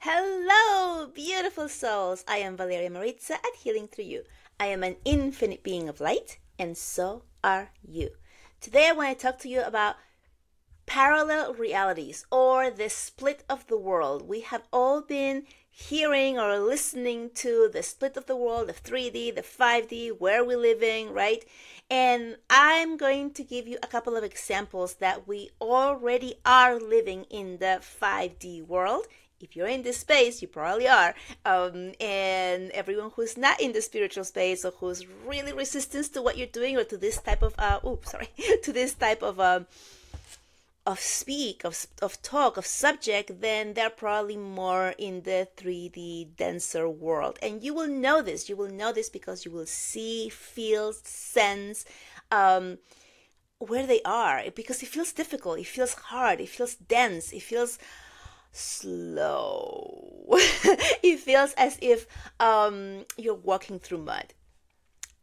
Hello, beautiful souls. I am Valeria Maritza at Healing Through You. I am an infinite being of light, and so are you. Today I want to talk to you about parallel realities or the split of the world. We have all been hearing or listening to the split of the world, the 3D, the 5D, where we're living, right? And I'm going to give you a couple of examples that we already are living in the 5D world. If you're in this space, you probably are. And everyone who's not in the spiritual space or who's really resistant to what you're doing or to this type of, to this type of talk, of subject, then they're probably more in the 3D denser world. And you will know this. You will know this because you will see, feel, sense where they are. Because it feels difficult. It feels hard. It feels dense. It feels slow. It feels as if you're walking through mud.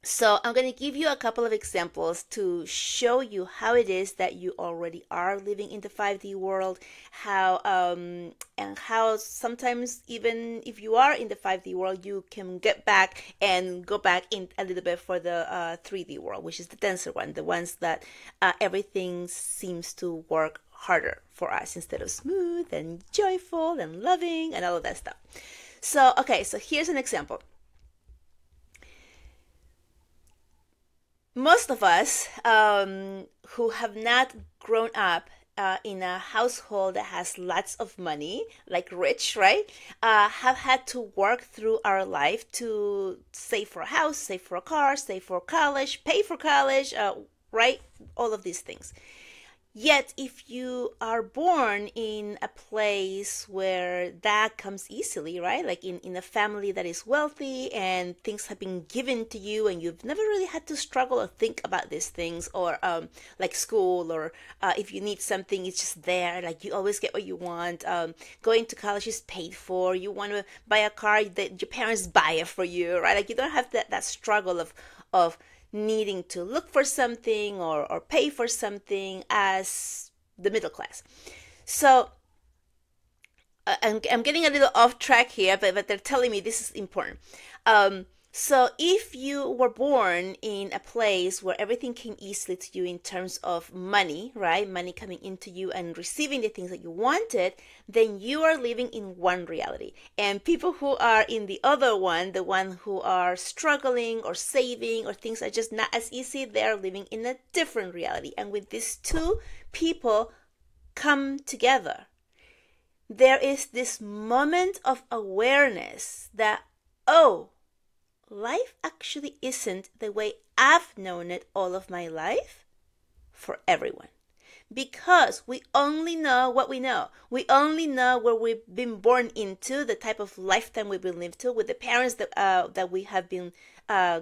So I'm going to give you a couple of examples to show you how it is that you already are living in the 5D world, and how sometimes even if you are in the 5D world, you can get back and go back in a little bit for the 3D world, which is the denser one, the ones that everything seems to work harder for us instead of smooth and joyful and loving and all of that stuff. So, okay, so here's an example. Most of us who have not grown up in a household that has lots of money, like rich, right, have had to work through our life to save for a house, save for a car, save for college, pay for college, right, all of these things. Yet, if you are born in a place where that comes easily, right? Like in a family that is wealthy and things have been given to you and you've never really had to struggle or think about these things, or like school, or if you need something, it's just there. Like you always get what you want. Going to college is paid for. You want to buy a car, that your parents buy it for you, right? Like you don't have that struggle of needing to look for something or pay for something as the middle class. So I'm getting a little off track here, but they're telling me this is important. So if you were born in a place where everything came easily to you in terms of money, right? Money coming into you and receiving the things that you wanted, then you are living in one reality. And people who are in the other one, the one who are struggling or saving or things are just not as easy, they're living in a different reality. And when these two people come together, there is this moment of awareness that, oh, life actually isn't the way I've known it all of my life for everyone. Because we only know what we know. We only know where we've been born into, the type of lifetime we've been lived to, with the parents that we have been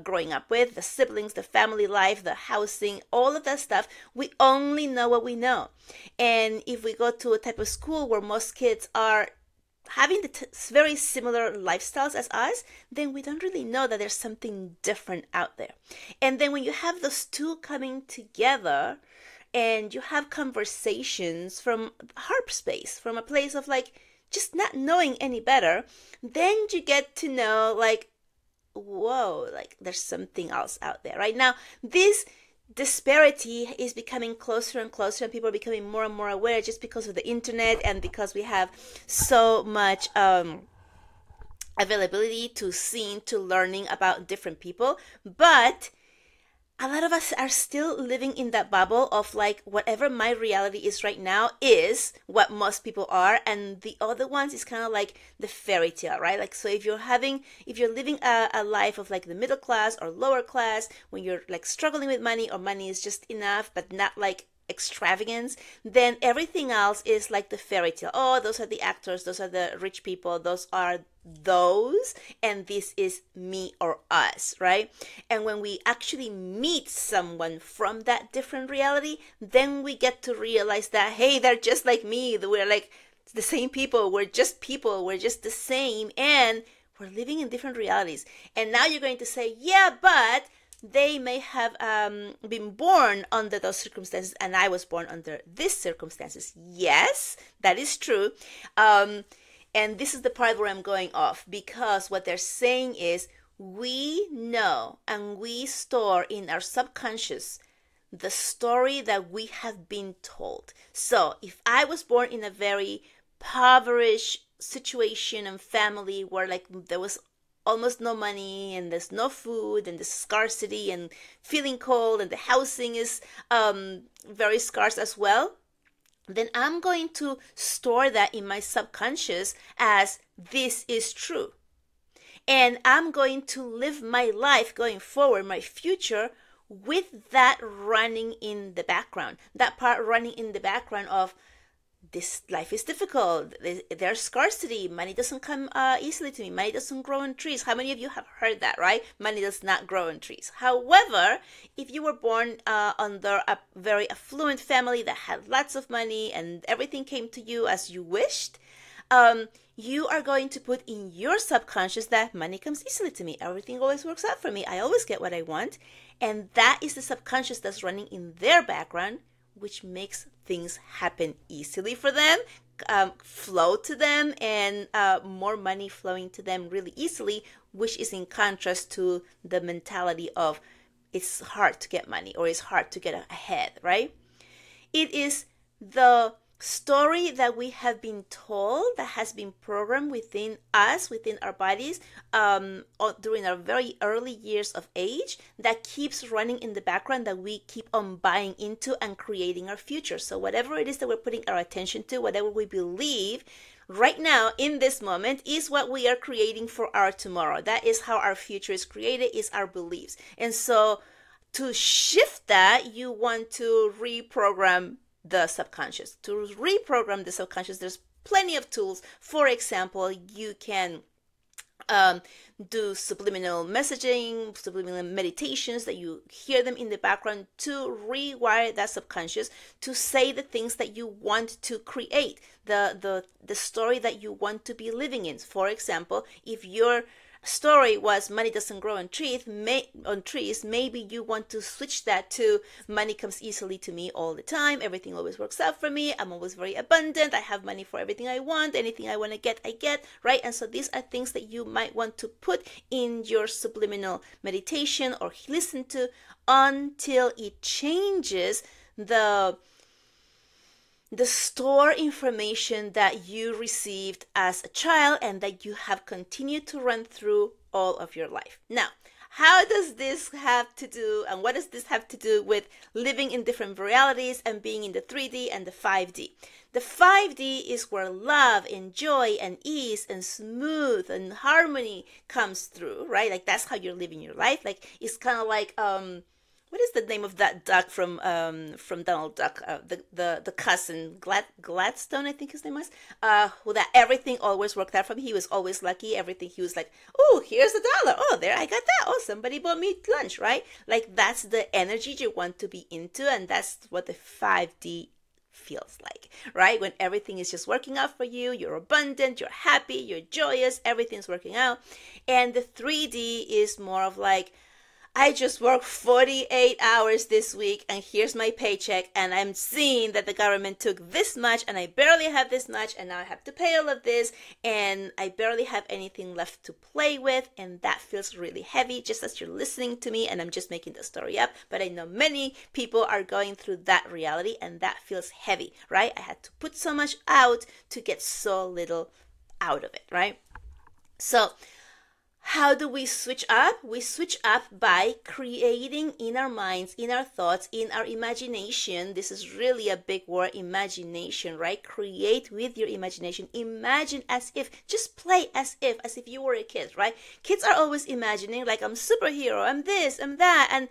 growing up with, the siblings, the family life, the housing, all of that stuff. We only know what we know. And if we go to a type of school where most kids are having the very similar lifestyles as us, then we don't really know that there's something different out there. And then when you have those two coming together and you have conversations from heart space, from a place of like just not knowing any better, then you get to know like, whoa, like there's something else out there. Right now, this disparity is becoming closer and closer, and people are becoming more and more aware just because of the internet and because we have so much availability to seeing, to learning about different people. But a lot of us are still living in that bubble of like, whatever my reality is right now is what most people are, and the other ones is kind of like the fairy tale, right? Like, so if you're living a life of like the middle class or lower class, when you're like struggling with money, or money is just enough but not like extravagance, then everything else is like the fairy tale. Oh, those are the actors, those are the rich people, those are those, and this is me or us, right? And when we actually meet someone from that different reality, then we get to realize that, hey, they're just like me, that we're like the same people, we're just the same, and we're living in different realities. And now you're going to say, yeah, but they may have been born under those circumstances, and I was born under these circumstances. Yes, that is true. And this is the part where I'm going off, because what they're saying is we know and we store in our subconscious the story that we have been told. So if I was born in a very impoverished situation and family where like there was almost no money and there's no food and there's scarcity and feeling cold and the housing is very scarce as well, then I'm going to store that in my subconscious as this is true. And I'm going to live my life going forward, my future, with that running in the background. That part running in the background of this life is difficult. There's scarcity. Money doesn't come easily to me. Money doesn't grow on trees. How many of you have heard that, right? Money does not grow on trees. However, if you were born under a very affluent family that had lots of money and everything came to you as you wished, you are going to put in your subconscious that money comes easily to me. Everything always works out for me. I always get what I want. And that is the subconscious that's running in their background, which makes things happen easily for them, flow to them, and more money flowing to them really easily, which is in contrast to the mentality of it's hard to get money or it's hard to get ahead, right? It is the story that we have been told, that has been programmed within us, within our bodies, during our very early years of age, that keeps running in the background, that we keep on buying into and creating our future. So whatever it is that we're putting our attention to, whatever we believe right now in this moment, is what we are creating for our tomorrow. That is how our future is created, is our beliefs. And so to shift that, you want to reprogram the subconscious. To reprogram the subconscious, there's plenty of tools. For example, you can do subliminal messaging, subliminal meditations that you hear them in the background to rewire that subconscious to say the things that you want to create, the story that you want to be living in. For example, if your story was money doesn't grow on trees, maybe you want to switch that to money comes easily to me all the time, everything always works out for me, I'm always very abundant, I have money for everything I want, anything I want to get, I get, right? And so these are things that you might want to put in your subliminal meditation or listen to until it changes the store information that you received as a child and that you have continued to run through all of your life. Now, how does this have to do, and what does this have to do with living in different realities and being in the 3D and the 5D? The 5D is where love and joy and ease and smooth and harmony comes through, right? Like that's how you're living your life. Like it's kind of like what is the name of that duck from Donald Duck? The cousin Gladstone, I think his name was. Who that everything always worked out for him. He was always lucky. Everything he was like, oh, here's $1. Oh, there I got that. Oh, somebody bought me lunch, right? Like that's the energy you want to be into, and that's what the 5D feels like, right? When everything is just working out for you, you're abundant, you're happy, you're joyous, everything's working out. And the 3D is more of like, I just worked 48 hours this week and here's my paycheck and I'm seeing that the government took this much and I barely have this much and now I have to pay all of this and I barely have anything left to play with, and that feels really heavy just as you're listening to me, and I'm just making the story up, but I know many people are going through that reality and that feels heavy, right? I had to put so much out to get so little out of it, right? So how do we switch up? We switch up by creating in our minds, in our thoughts, in our imagination. This is really a big word, imagination, right? Create with your imagination. Imagine as if, just play as if you were a kid, right? Kids are always imagining like I'm a superhero, I'm this, I'm that, and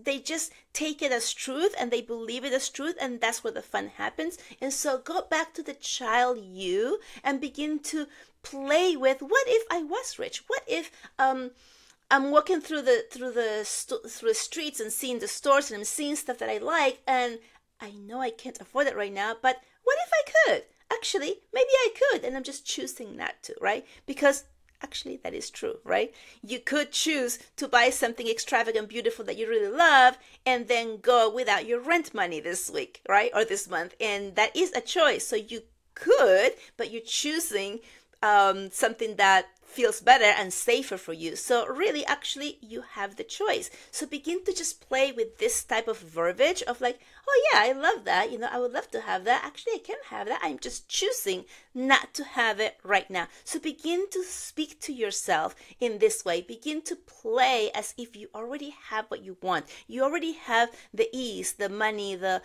they just take it as truth and they believe it as truth, and that's where the fun happens. And so go back to the child you and begin to play with, what if I was rich? What if I'm walking through the streets and seeing the stores and I'm seeing stuff that I like, and I know I can't afford it right now, but what if I could? Actually, maybe I could, and I'm just choosing not to, right? Because actually that is true, right? You could choose to buy something extravagant, beautiful that you really love, and then go without your rent money this week, right? Or this month, and that is a choice. So you could, but you're choosing something that feels better and safer for you. So really, actually, you have the choice. So begin to just play with this type of verbiage of like, oh yeah, I love that. I would love to have that. Actually, I can have that. I'm just choosing not to have it right now. So begin to speak to yourself in this way. Begin to play as if you already have what you want. You already have the ease, the money, the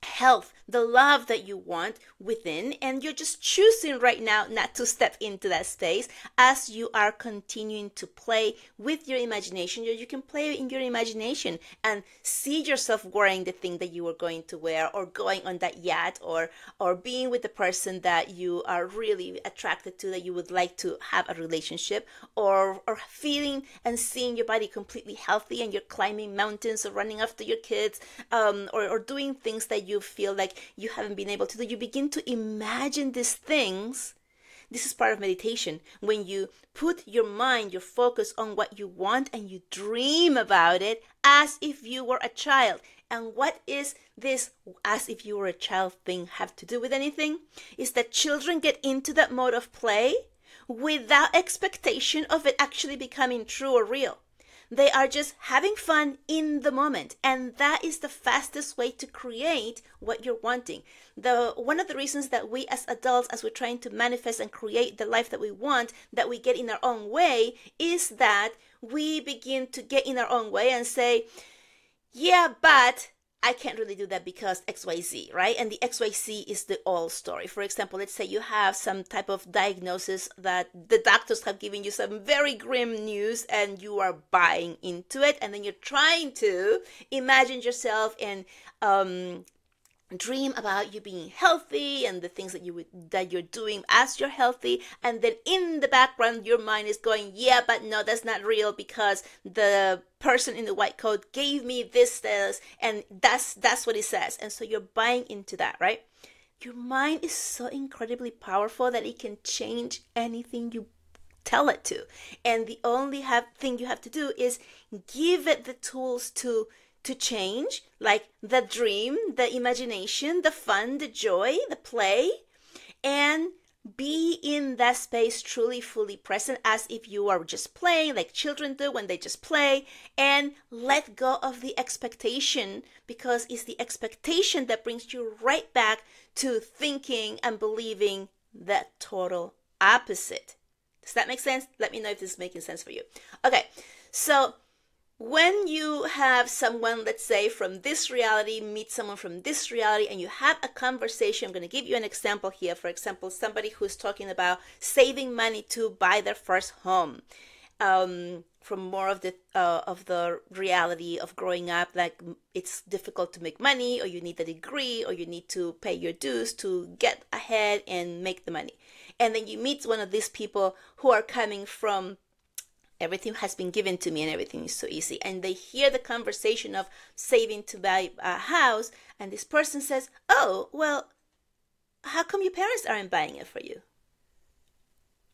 health, the love that you want within, and you're just choosing right now not to step into that space as you are continuing to play with your imagination. You can play in your imagination and see yourself wearing the thing that you were going to wear, or going on that yacht, or being with the person that you are really attracted to, that you would like to have a relationship, or feeling and seeing your body completely healthy, and you're climbing mountains or running after your kids, or doing things that you feel like you haven't been able to do. You begin to imagine these things. This is part of meditation. When you put your mind, your focus on what you want, and you dream about it as if you were a child. And what is this as if you were a child thing have to do with anything? Is that children get into that mode of play without expectation of it actually becoming true or real. They are just having fun in the moment, and that is the fastest way to create what you're wanting. One of the reasons that we as adults, as we're trying to manifest and create the life that we want, that we get in our own way, is that we begin to get in our own way and say, yeah, but I can't really do that because XYZ, right? And the XYZ is the old story. For example, let's say you have some type of diagnosis that the doctors have given you some very grim news, and you are buying into it. And then you're trying to imagine yourself and dream about you being healthy and the things that you're doing as you're healthy, and then in the background your mind is going, yeah, but no, that's not real because the person in the white coat gave me this, and that's what it says. And so you're buying into that, right? Your mind is so incredibly powerful that it can change anything you tell it to, and the only thing you have to do is give it the tools to change, like the dream, the imagination, the fun, the joy, the play, and be in that space truly, fully present as if you are just playing like children do when they just play, and let go of the expectation, because it's the expectation that brings you right back to thinking and believing the total opposite. Does that make sense? Let me know if this is making sense for you. Okay, so when you have someone, let's say from this reality, meet someone from this reality, and you have a conversation, I'm going to give you an example here. For example, somebody who's talking about saving money to buy their first home. From more of the reality of growing up, like it's difficult to make money, or you need a degree, or you need to pay your dues to get ahead and make the money. And then you meet one of these people who are coming from everything has been given to me and everything is so easy. And they hear the conversation of saving to buy a house, and this person says, oh, well, how come your parents aren't buying it for you?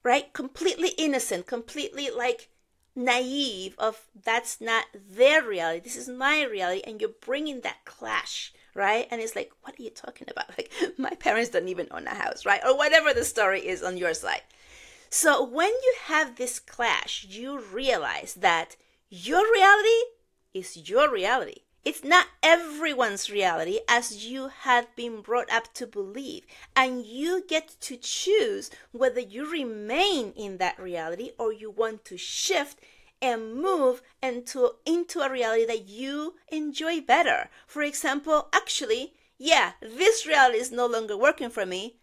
Right? Completely innocent, completely like naive of that's not their reality. This is my reality. And you're bringing that clash, right? And it's like, what are you talking about? Like, my parents don't even own a house, right? Or whatever the story is on your side. So when you have this clash, you realize that your reality is your reality. It's not everyone's reality as you had been brought up to believe. And you get to choose whether you remain in that reality or you want to shift and move into a reality that you enjoy better. For example, actually, yeah, this reality is no longer working for me.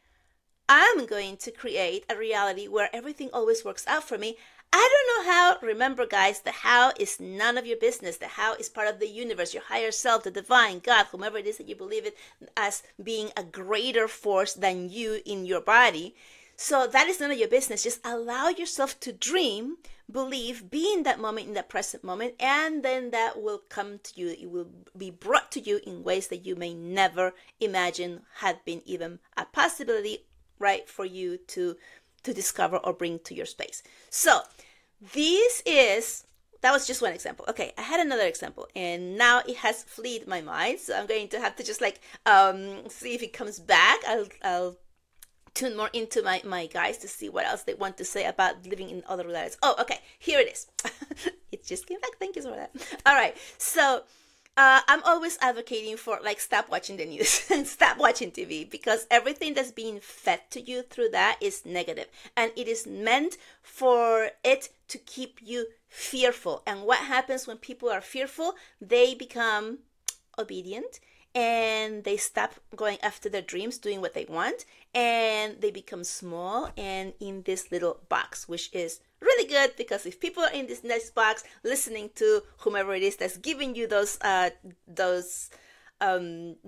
I'm going to create a reality where everything always works out for me. I don't know how. Remember, guys, the how is none of your business. The how is part of the universe, your higher self, the divine, God, whomever it is that you believe it as being a greater force than you in your body. So that is none of your business. Just allow yourself to dream, believe, be in that moment, in that present moment, and then that will come to you. It will be brought to you in ways that you may never imagine had been even a possibility, right, for you to discover or bring to your space. So that was just one example. Okay, I had another example, and now it has fled my mind, so I'm going to have to just like see if it comes back. I'll tune more into my guys to see what else they want to say about living in other realities. Oh, okay, here it is. It just came back. Thank you for that. All right, so I'm always advocating for like stop watching the news and stop watching TV, because everything that's being fed to you through that is negative, and it is meant for it to keep you fearful. And what happens when people are fearful? They become obedient, and they stop going after their dreams, doing what they want, and they become small and in this little box, which is really good, because if people are in this next box listening to whomever it is that's giving you those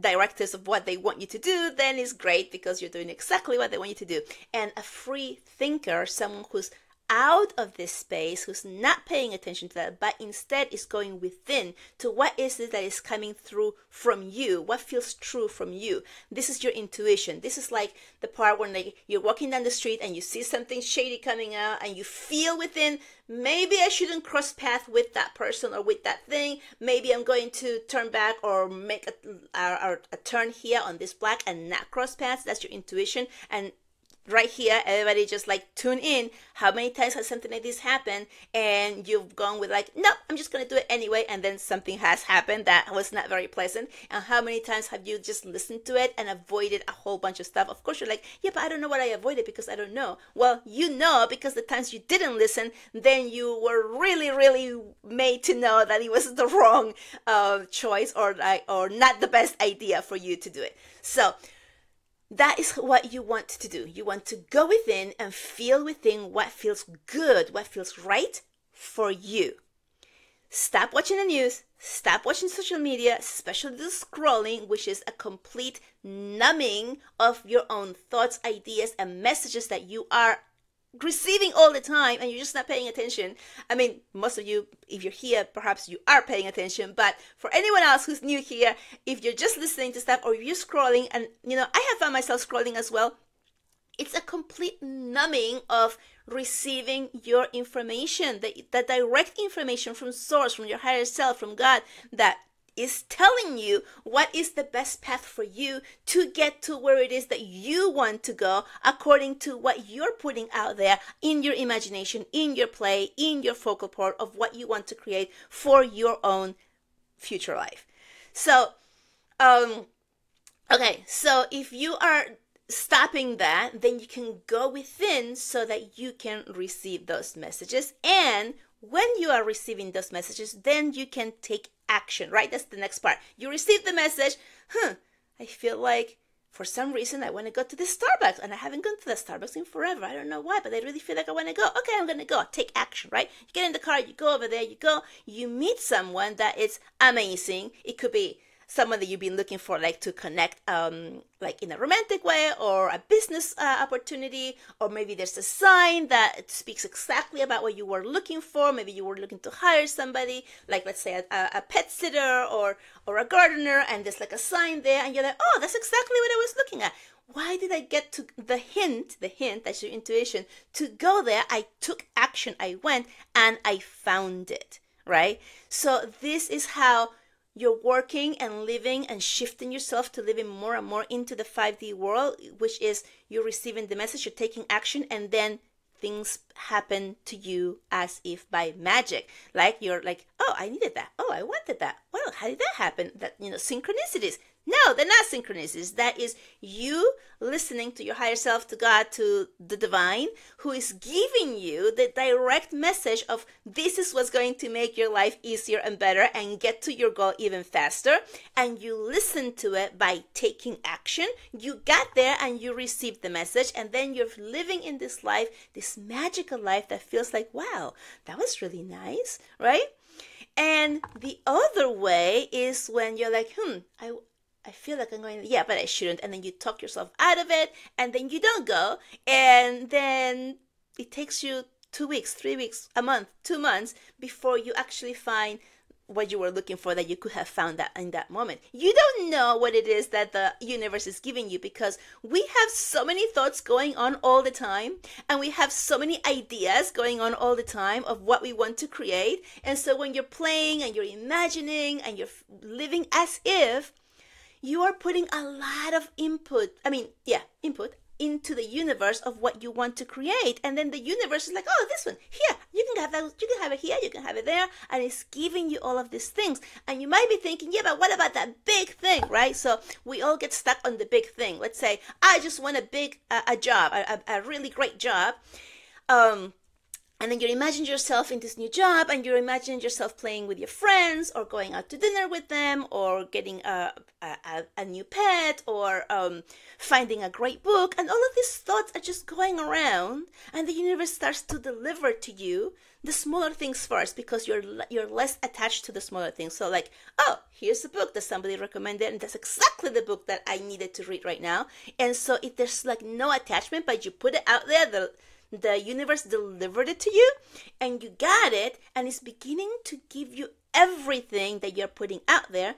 directives of what they want you to do, then it's great, because you're doing exactly what they want you to do. And a free thinker, someone who's out of this space, who's not paying attention to that, but instead is going within to what is it that is coming through from you, what feels true from you. This is your intuition. This is like the part when like you're walking down the street and you see something shady coming out, and you feel within, maybe I shouldn't cross path with that person or with that thing. Maybe I'm going to turn back or make a turn here on this black and not cross paths. That's your intuition. And right here, everybody just like tune in. How many times has something like this happened and you've gone with like, no, I'm just going to do it anyway, and then something has happened that was not very pleasant? And how many times have you just listened to it and avoided a whole bunch of stuff? Of course, you're like, yeah, but I don't know what I avoided because I don't know. Well, you know, because the times you didn't listen, then you were really, really made to know that it was the wrong choice, or not the best idea for you to do it. So that is what you want to do. You want to go within and feel within what feels good, what feels right for you. Stop watching the news. Stop watching social media, especially the scrolling, which is a complete numbing of your own thoughts, ideas, and messages that you are receiving all the time, and you're just not paying attention. I mean, most of you, if you're here, perhaps you are paying attention, but for anyone else who's new here, if you're just listening to stuff, or if you're scrolling, and you know, I have found myself scrolling as well, it's a complete numbing of receiving your information, the direct information from source, from your higher self, from God, that is telling you what is the best path for you to get to where it is that you want to go, according to what you're putting out there in your imagination, in your play, in your focal point of what you want to create for your own future life. So, okay, so if you are stopping that, then you can go within so that you can receive those messages. And when you are receiving those messages, then you can take action, right? That's the next part. You receive the message, I feel like for some reason I want to go to the Starbucks, and I haven't gone to the Starbucks in forever. I don't know why, but I really feel like I want to go. Okay, I'm going to go. Take action, right? You get in the car, you go over there, you go, you meet someone that is amazing. It could be someone that you've been looking for, like to connect, like in a romantic way, or a business opportunity, or maybe there's a sign that speaks exactly about what you were looking for. Maybe you were looking to hire somebody, like let's say a pet sitter or a gardener, and there's like a sign there, and you're like, oh, that's exactly what I was looking at. Why did I get to the hint, that's your intuition, to go there? I took action, I went, and I found it, right? So this is how you're working and living and shifting yourself to living more and more into the 5D world, which is you're receiving the message, you're taking action, and then things happen to you as if by magic. Like you're like, oh, I needed that. Oh, I wanted that. Well, how did that happen? That, synchronicities. No, they're not synchronicities. That is you listening to your higher self, to God, to the divine, who is giving you the direct message of this is what's going to make your life easier and better and get to your goal even faster. And you listen to it by taking action. You got there and you received the message, and then you're living in this life, this magical life that feels like, wow, that was really nice, right? And the other way is when you're like, I feel like I'm going, yeah, but I shouldn't. And then you talk yourself out of it, and then you don't go. And then it takes you 2 weeks, 3 weeks, a month, 2 months before you actually find what you were looking for, that you could have found that in that moment. You don't know what it is that the universe is giving you, because we have so many thoughts going on all the time, and we have so many ideas going on all the time of what we want to create. And so when you're playing and you're imagining and you're living as if, you are putting a lot of input into the universe of what you want to create. And then the universe is like, oh, this one, here, you can have that, you can have it here, you can have it there. And it's giving you all of these things. And you might be thinking, yeah, but what about that big thing, right? So we all get stuck on the big thing. Let's say, I just want a job, a really great job. And then you imagine yourself in this new job, and you imagine yourself playing with your friends, or going out to dinner with them, or getting a new pet, or finding a great book. And all of these thoughts are just going around, and the universe starts to deliver to you the smaller things first, because you're less attached to the smaller things. So like, oh, here's a book that somebody recommended, and that's exactly the book that I needed to read right now. And so if there's like no attachment, but you put it out there, the universe delivered it to you, and you got it, and it's beginning to give you everything that you're putting out there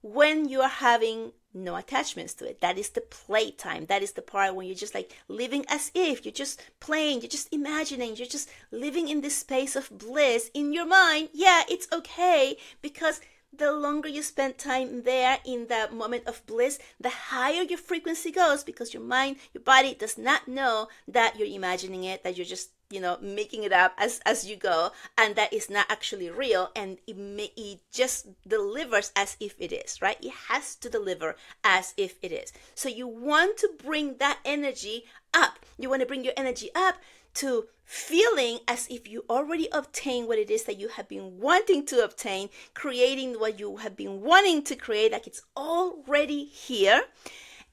when you are having no attachments to it. That is the playtime. That is the part when you're just like living as if you're just playing, you're just imagining, you're just living in this space of bliss in your mind. Yeah, it's okay, because the longer you spend time there in that moment of bliss, the higher your frequency goes, because your mind, your body does not know that you're imagining it, that you're just, making it up as you go, and that is not actually real, and it just delivers as if it is, right? It has to deliver as if it is. So you want to bring that energy up. You want to bring your energy up to feeling as if you already obtained what it is that you have been wanting to obtain, creating what you have been wanting to create, like it's already here.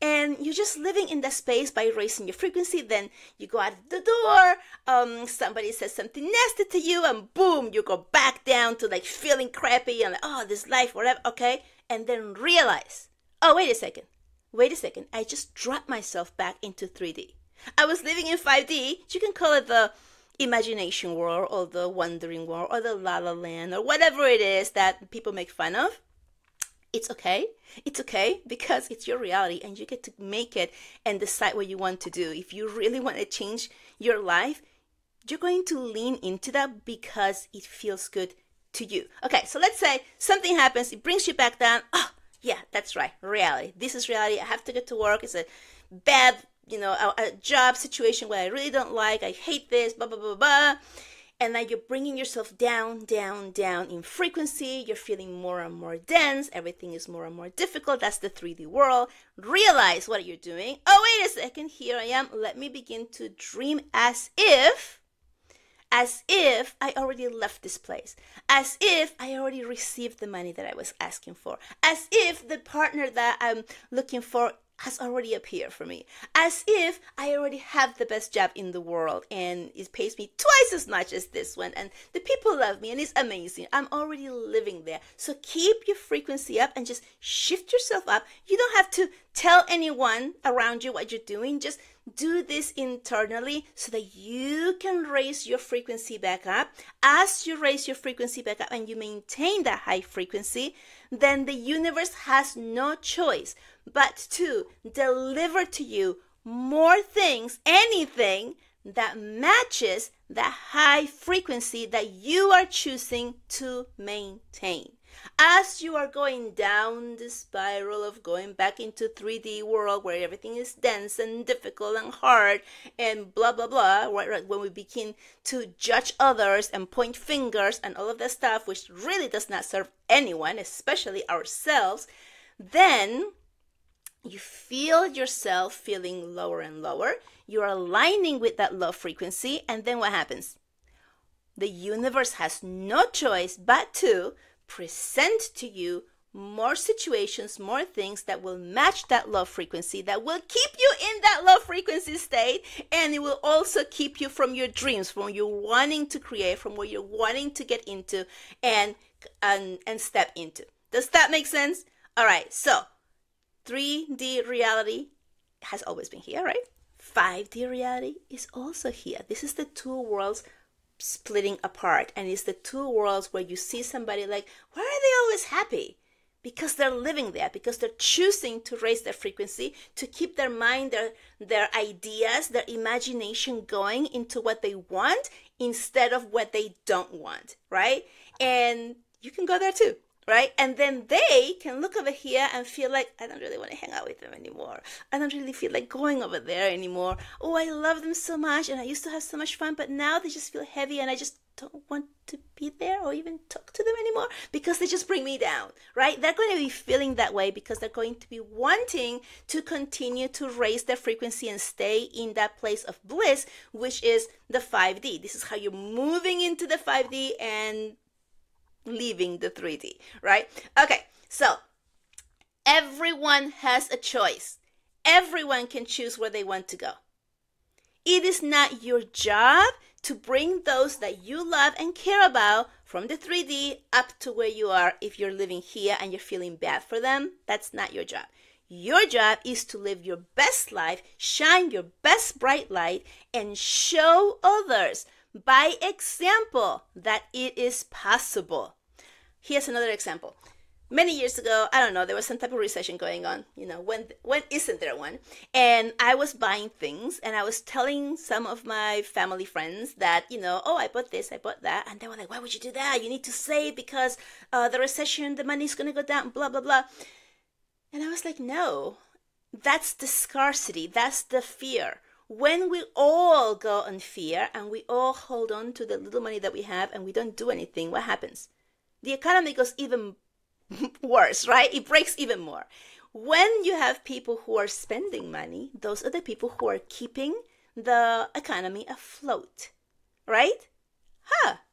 And you're just living in that space by raising your frequency. Then you go out the door, somebody says something nasty to you, and boom, you go back down to like feeling crappy and like, oh, this life, whatever, okay? And then realize, oh, wait a second, I just dropped myself back into 3D. I was living in 5D. You can call it the imagination world, or the wandering world, or the la la land, or whatever it is that people make fun of. It's okay. It's okay, because it's your reality, and you get to make it and decide what you want to do. If you really want to change your life, you're going to lean into that because it feels good to you. Okay, so let's say something happens, it brings you back down. Oh, yeah, that's right, reality. This is reality. I have to get to work. It's a bad a job situation where I really don't like, I hate this, blah, blah, blah, blah. And then you're bringing yourself down, down, down in frequency. You're feeling more and more dense. Everything is more and more difficult. That's the 3D world. Realize what you're doing. Oh, wait a second. Here I am. Let me begin to dream as if I already left this place, as if I already received the money that I was asking for, as if the partner that I'm looking for has already appeared for me, as if I already have the best job in the world and it pays me twice as much as this one, and the people love me and it's amazing. I'm already living there. So keep your frequency up and just shift yourself up. You don't have to tell anyone around you what you're doing. Just do this internally so that you can raise your frequency back up. As you raise your frequency back up and you maintain that high frequency, then the universe has no choice but to deliver to you more things, anything that matches the high frequency that you are choosing to maintain. As you are going down the spiral of going back into 3D world where everything is dense and difficult and hard and blah, blah, blah, right, when we begin to judge others and point fingers and all of that stuff, which really does not serve anyone, especially ourselves, then you feel yourself feeling lower and lower. You're aligning with that low frequency, and then what happens? The universe has no choice but to present to you more situations, more things that will match that low frequency, that will keep you in that low frequency state, and it will also keep you from your dreams, from your wanting to create, from what you're wanting to get into and step into. Does that make sense? All right, so 3D reality has always been here, right? 5D reality is also here. This is the two worlds splitting apart, and it's the two worlds where you see somebody like, why are they always happy? Because they're living there, because they're choosing to raise their frequency, to keep their mind, their ideas, their imagination going into what they want instead of what they don't want, right? And you can go there too. right? And then they can look over here and feel like, I don't really want to hang out with them anymore. I don't really feel like going over there anymore. Oh, I love them so much and I used to have so much fun, but now they just feel heavy and I just don't want to be there or even talk to them anymore because they just bring me down, right? They're going to be feeling that way because they're going to be wanting to continue to raise their frequency and stay in that place of bliss, which is the 5D. This is how you're moving into the 5D and leaving the 3D, right? Okay, so everyone has a choice. Everyone can choose where they want to go. It is not your job to bring those that you love and care about from the 3D up to where you are. If you're living here and you're feeling bad for them, that's not your job. Your job is to live your best life, shine your best bright light, and show others by example that it is possible. Here's another example. Many years ago, I don't know, there was some type of recession going on. When isn't there one? And I was buying things and I was telling some of my family friends that, oh, I bought this, I bought that. And they were like, why would you do that? You need to save because the recession, the money's going to go down, blah, blah, blah. And I was like, no, that's the scarcity. That's the fear. When we all go on fear and we all hold on to the little money that we have and we don't do anything, what happens? The economy goes even worse, right? It breaks even more. When you have people who are spending money, those are the people who are keeping the economy afloat, right?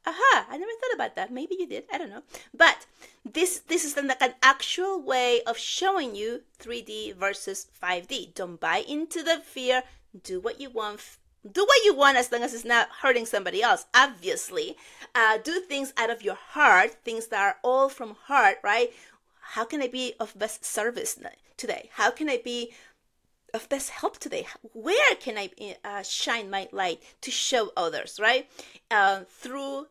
I never thought about that. Maybe you did. I don't know. But this is like an actual way of showing you 3D versus 5D. Don't buy into the fear. Do what you want. Do what you want as long as it's not hurting somebody else, obviously. Do things out of your heart, things that are all from heart, right? How can I be of best service today? How can I be of best help today? Where can I shine my light to show others, right? Through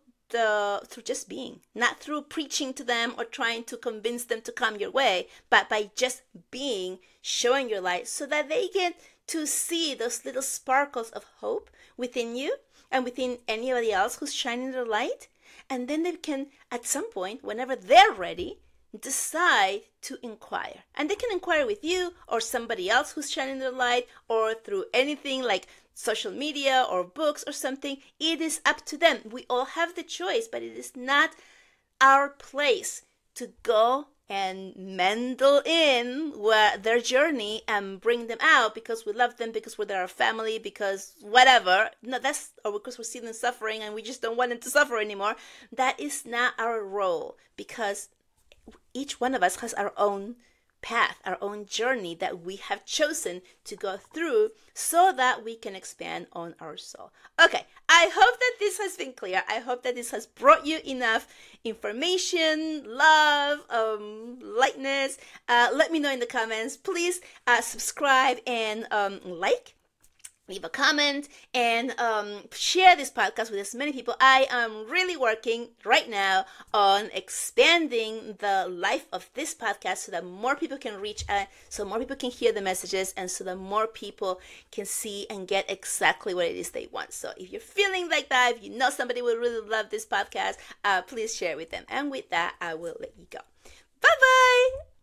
just being, not through preaching to them or trying to convince them to come your way, but by just being, showing your light so that they get to see those little sparkles of hope within you and within anybody else who's shining their light. And then they can, at some point, whenever they're ready, decide to inquire. And they can inquire with you or somebody else who's shining their light or through anything like social media or books or something. It is up to them. We all have the choice, but it is not our place to go and meddle in their journey and bring them out because we love them, because we're their family, because whatever. No, or because we're seeing them suffering and we just don't want them to suffer anymore. That is not our role, because each one of us has our own path, our own journey that we have chosen to go through so that we can expand on our soul. Okay, I hope that this has been clear. I hope that this has brought you enough information, love, lightness. Let me know in the comments. Please subscribe and like. Leave a comment and share this podcast with as many people. I am really working right now on expanding the life of this podcast so that more people can reach out, so more people can hear the messages, and so that more people can see and get exactly what it is they want. So if you're feeling like that, if you know somebody would really love this podcast, please share it with them. And with that, I will let you go. Bye-bye!